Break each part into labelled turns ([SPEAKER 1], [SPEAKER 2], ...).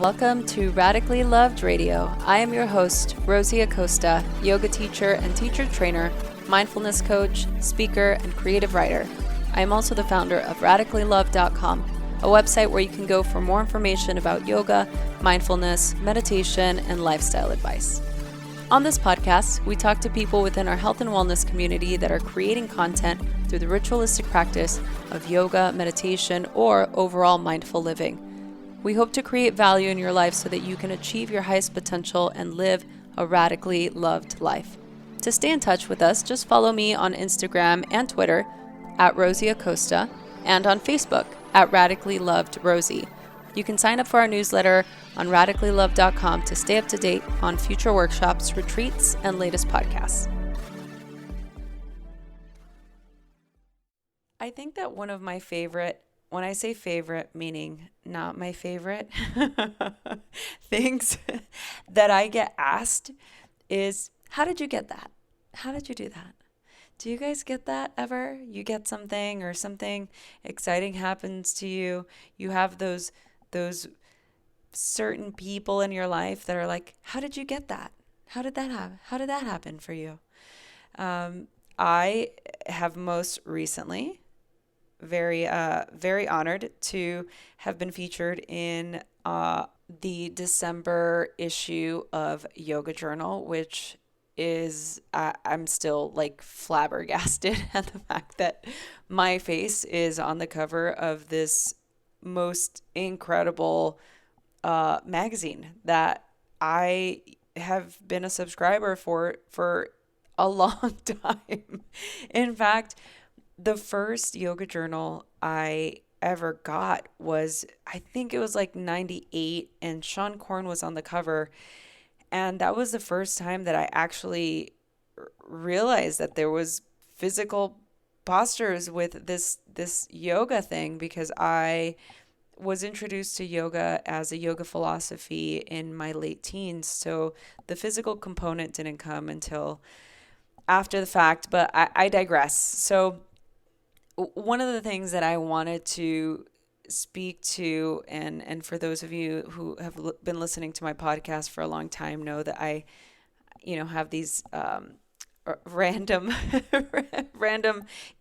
[SPEAKER 1] Welcome to Radically Loved Radio. I am your host, Rosie Acosta, yoga teacher and teacher trainer, mindfulness coach, speaker, and creative writer. I am also the founder of radicallylove.com, a website where you can go for more information about yoga, mindfulness, meditation, and lifestyle advice. On this podcast, we talk to people within our health and wellness community that are creating content through the ritualistic practice of yoga, meditation, or overall mindful living. We hope to create value in your life so that you can achieve your highest potential and live a radically loved life. To stay in touch with us, just follow me on Instagram and Twitter at Rosie Acosta and on Facebook at Radically Loved Rosie. You can sign up for our newsletter on radicallylove.com to stay up to date on future workshops, retreats, and latest podcasts. I think that one of my favorite, when I say favorite, meaning not my favorite, things that I get asked is, how did you get that? How did you do that? Do you guys get that ever? You get something or something exciting happens to you. You have those certain people in your life that are like, how did you get that? How did that happen? How did that happen for you? I have most recently very honored to have been featured in the December issue of Yoga Journal, which is I'm still like flabbergasted at the fact that my face is on the cover of this most incredible magazine that I have been a subscriber for a long time. In fact, the first yoga journal I ever got was, I think it was like 98, and Sean Korn was on the cover. And that was the first time that I actually realized that there was physical postures with this yoga thing, because I was introduced to yoga as a yoga philosophy in my late teens. So the physical component didn't come until after the fact, but I digress. So one of the things that I wanted to speak to, and for those of you who have been listening to my podcast for a long time know that I, have these random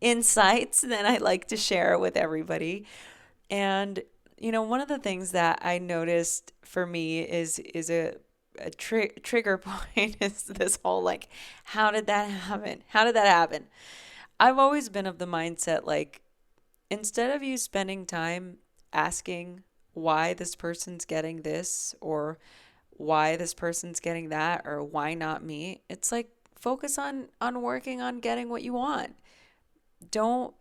[SPEAKER 1] insights that I like to share with everybody. And one of the things that I noticed for me is a trigger point is this whole like, how did that happen? How did that happen? I've always been of the mindset, like, instead of you spending time asking why this person's getting this, or why this person's getting that, or why not me, it's like, focus on working on getting what you want. Don't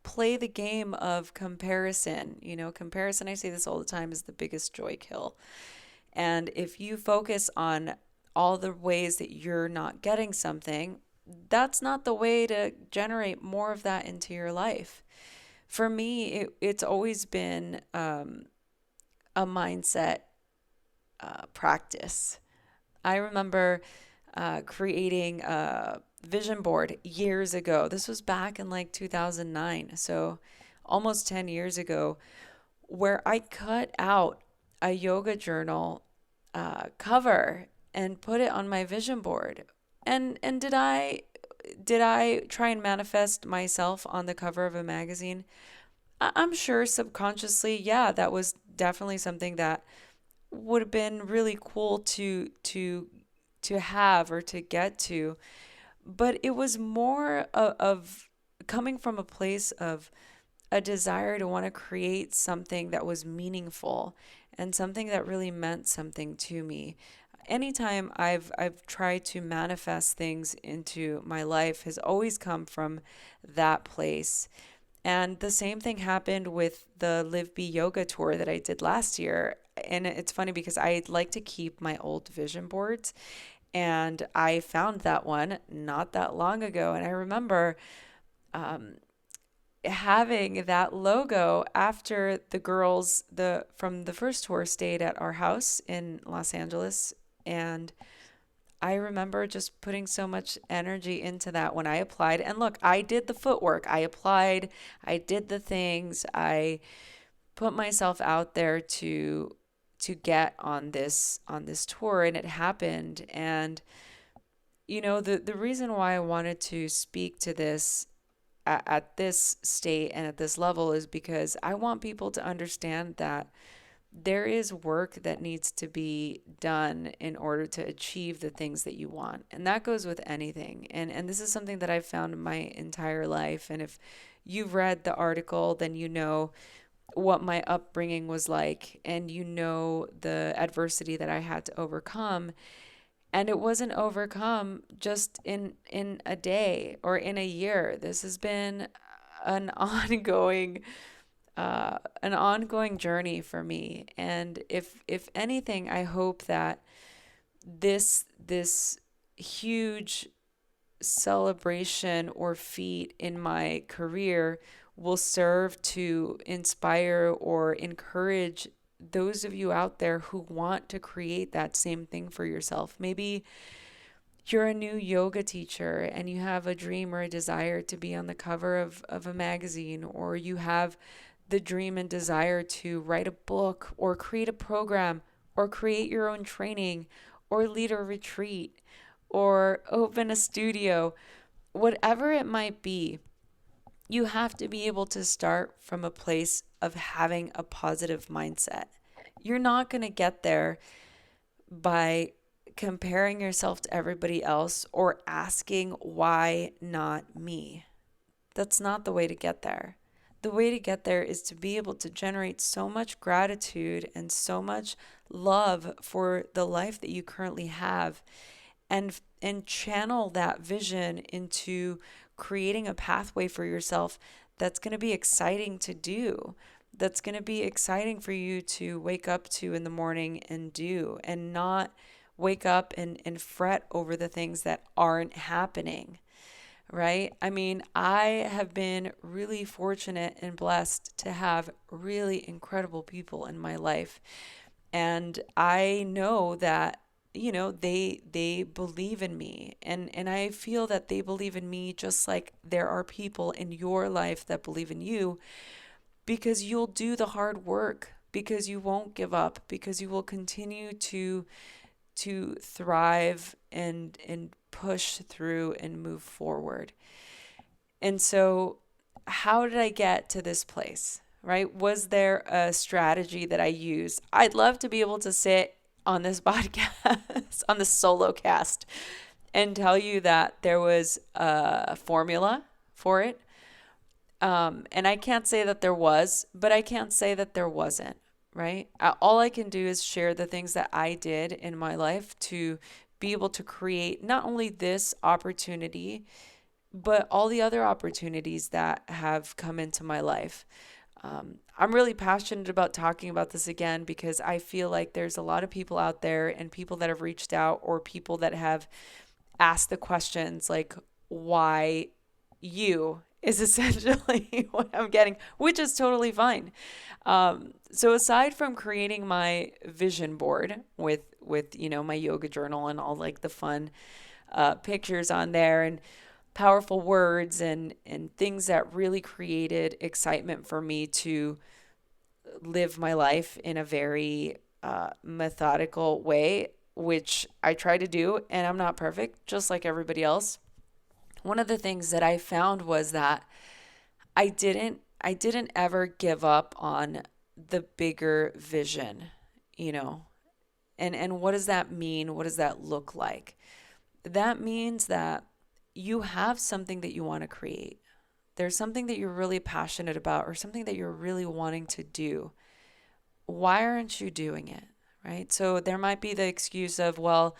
[SPEAKER 1] play the game of comparison. Comparison, I say this all the time, is the biggest joy kill. And if you focus on all the ways that you're not getting something, that's not the way to generate more of that into your life. For me, it's always been a mindset practice. I remember creating a vision board years ago. This was back in like 2009, so almost 10 years ago, where I cut out a yoga journal cover and put it on my vision board. And did I try and manifest myself on the cover of a magazine? I'm sure subconsciously, yeah, that was definitely something that would have been really cool to have or to get to. But it was more of coming from a place of a desire to want to create something that was meaningful and something that really meant something to me. Anytime I've tried to manifest things into my life has always come from that place. And the same thing happened with the Live Be Yoga tour that I did last year. And it's funny because I like to keep my old vision boards, and I found that one not that long ago. And I remember having that logo after the girls from the first tour stayed at our house in Los Angeles. And I remember just putting so much energy into that when I applied. And look, I did the footwork. I applied. I did the things. I put myself out there to to get on this tour, and it happened. And the reason why I wanted to speak to this at this state and at this level is because I want people to understand that there is work that needs to be done in order to achieve the things that you want. And that goes with anything. And this is something that I've found in my entire life. And if you've read the article, then you know what my upbringing was like, and you know the adversity that I had to overcome. And it wasn't overcome just in a day or in a year. This has been an ongoing journey for me. And if anything, I hope that this huge celebration or feat in my career will serve to inspire or encourage those of you out there who want to create that same thing for yourself. Maybe you're a new yoga teacher and you have a dream or a desire to be on the cover of a magazine, or you have the dream and desire to write a book or create a program or create your own training or lead a retreat or open a studio. Whatever it might be, you have to be able to start from a place of having a positive mindset. You're not going to get there by comparing yourself to everybody else or asking, why not me? That's not the way to get there. The way to get there is to be able to generate so much gratitude and so much love for the life that you currently have, and channel that vision into creating a pathway for yourself that's going to be exciting to do, that's going to be exciting for you to wake up to in the morning and do, and not wake up and fret over the things that aren't happening, right? I mean, I have been really fortunate and blessed to have really incredible people in my life. And I know that they believe in me, and I feel that they believe in me just like there are people in your life that believe in you, because you'll do the hard work, because you won't give up, because you will continue to thrive and push through and move forward. And so how did I get to this place, right? Was there a strategy that I used? I'd love to be able to sit on this podcast, on this solo cast, and tell you that there was a formula for it. And I can't say that there was, but I can't say that there wasn't, right? All I can do is share the things that I did in my life to be able to create not only this opportunity, but all the other opportunities that have come into my life. I'm really passionate about talking about this again, because I feel like there's a lot of people out there, and people that have reached out, or people that have asked the questions like, why you is essentially what I'm getting, which is totally fine. So aside from creating my vision board with my yoga journal and all like the fun pictures on there and powerful words and things that really created excitement for me to live my life in a very methodical way, which I try to do, and I'm not perfect, just like everybody else. One of the things that I found was that I didn't ever give up on the bigger vision, and what does that mean? What does that look like? That means that you have something that you want to create. There's something that you're really passionate about, or something that you're really wanting to do. Why aren't you doing it, right? So there might be the excuse of, well,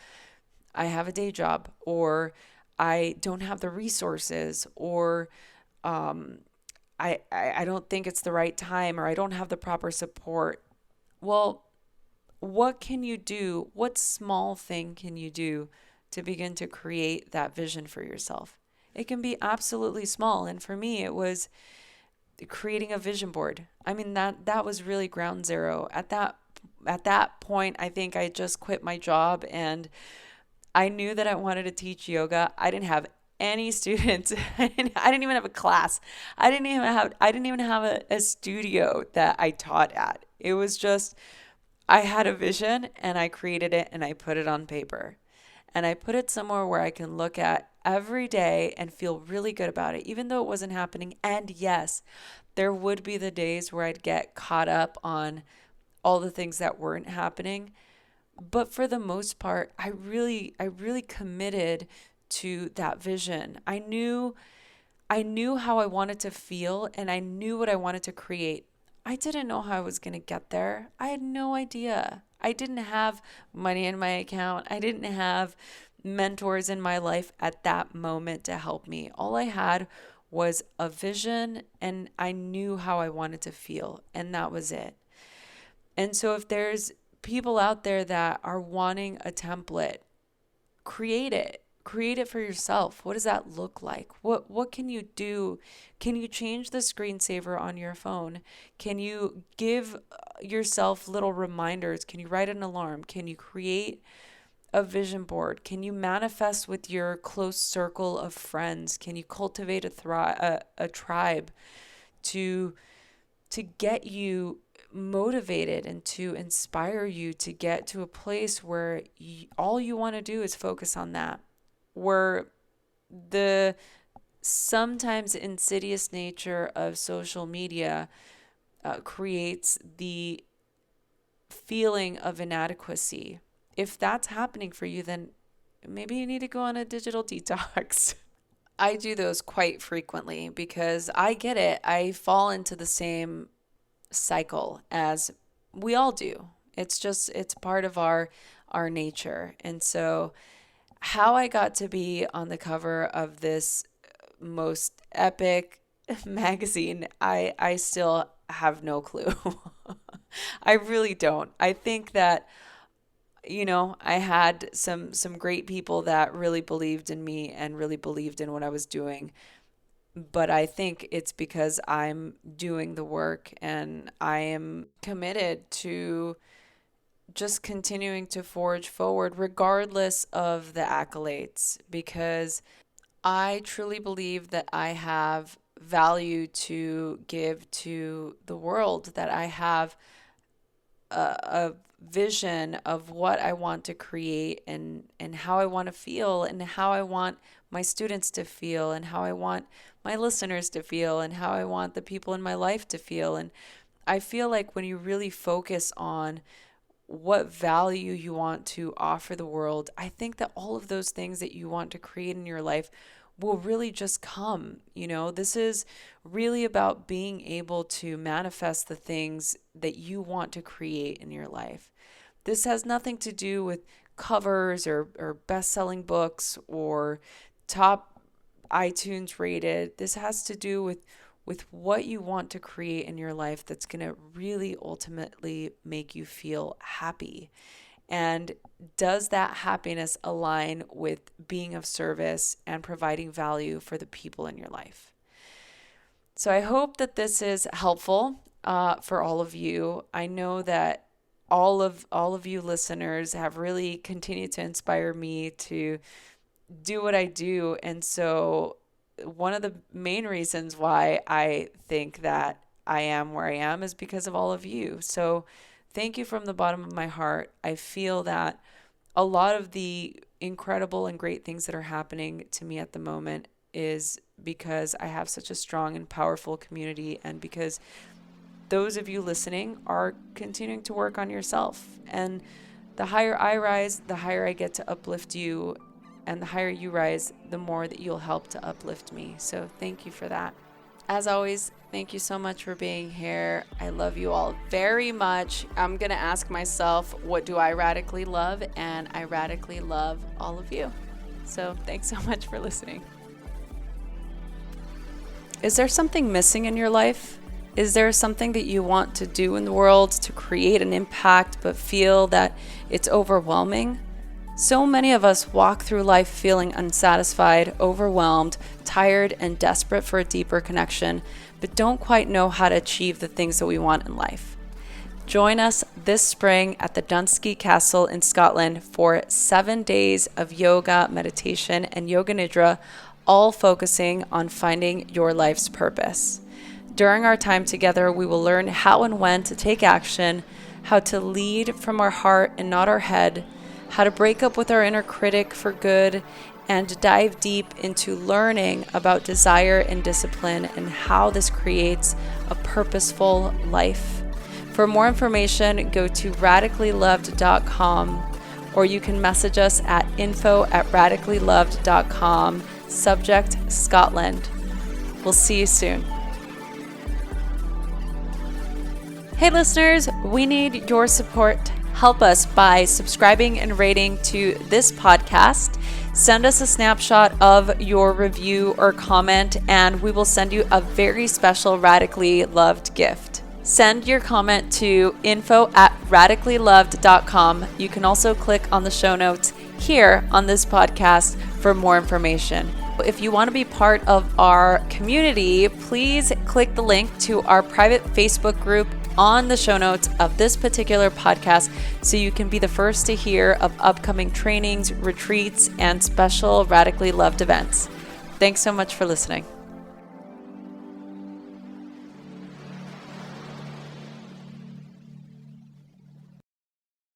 [SPEAKER 1] I have a day job, or I don't have the resources, or I don't think it's the right time, or I don't have the proper support. Well, what can you do? What small thing can you do to begin to create that vision for yourself? It can be absolutely small. And for me, it was creating a vision board. I mean, that was really ground zero. At that point, I think I just quit my job, and I knew that I wanted to teach yoga. I didn't have any students. I didn't even have a class. I didn't even have a studio that I taught at. It was just, I had a vision and I created it and I put it on paper. And I put it somewhere where I can look at every day and feel really good about it, even though it wasn't happening. And yes, there would be the days where I'd get caught up on all the things that weren't happening. But for the most part, I really committed to that vision. I knew how I wanted to feel and I knew what I wanted to create. I didn't know how I was going to get there. I had no idea. I didn't have money in my account. I didn't have mentors in my life at that moment to help me. All I had was a vision and I knew how I wanted to feel, and that was it. And so if there's people out there that are wanting a template, create it. Create it for yourself. What does that look like? What can you do? Can you change the screensaver on your phone? Can you give yourself little reminders? Can you write an alarm? Can you create a vision board? Can you manifest with your close circle of friends? Can you cultivate a tribe to get you motivated and to inspire you to get to a place where all you want to do is focus on that? Where the sometimes insidious nature of social media creates the feeling of inadequacy. If that's happening for you, then maybe you need to go on a digital detox. I do those quite frequently because I get it. I fall into the same cycle as we all do. It's part of our nature. And so how I got to be on the cover of this most epic magazine, I still have no clue. I really don't. I think that I had some great people that really believed in me and really believed in what I was doing. But I think it's because I'm doing the work and I am committed to just continuing to forge forward regardless of the accolades, because I truly believe that I have value to give to the world, that I have a vision of what I want to create and how I want to feel and how I want my students to feel and how I want my listeners to feel and how I want the people in my life to feel. And I feel like when you really focus on what value you want to offer the world, I think that all of those things that you want to create in your life will really just come. This is really about being able to manifest the things that you want to create in your life. This has nothing to do with covers or best-selling books or top iTunes rated. This has to do with what you want to create in your life that's going to really ultimately make you feel happy. And does that happiness align with being of service and providing value for the people in your life? So I hope that this is helpful for all of you. I know that all of you listeners have really continued to inspire me to do what I do. And so one of the main reasons why I think that I am where I am is because of all of you. So thank you from the bottom of my heart. I feel that a lot of the incredible and great things that are happening to me at the moment is because I have such a strong and powerful community, and because those of you listening are continuing to work on yourself. And the higher I rise, the higher I get to uplift you, and the higher you rise, the more that you'll help to uplift me. So thank you for that. As always, thank you so much for being here. I love you all very much. I'm going to ask myself, what do I radically love? And I radically love all of you. So thanks so much for listening. Is there something missing in your life? Is there something that you want to do in the world to create an impact, but feel that it's overwhelming? So many of us walk through life feeling unsatisfied, overwhelmed, tired, and desperate for a deeper connection, but don't quite know how to achieve the things that we want in life. Join us this spring at the Dunsky Castle in Scotland for 7 days of yoga, meditation, and yoga nidra, all focusing on finding your life's purpose. During our time together, we will learn how and when to take action, how to lead from our heart and not our head, how to break up with our inner critic for good, and dive deep into learning about desire and discipline and how this creates a purposeful life. For more information, go to radicallyloved.com, or you can message us at info@radicallyloved.com, subject Scotland. We'll see you soon. Hey listeners, we need your support. Help us by subscribing and rating to this podcast. Send us a snapshot of your review or comment, and we will send you a very special Radically Loved gift. Send your comment to info@radicallyloved.com. You can also click on the show notes here on this podcast for more information. If you want to be part of our community, please click the link to our private Facebook group on the show notes of this particular podcast so you can be the first to hear of upcoming trainings, retreats, and special Radically Loved events. Thanks so much for listening.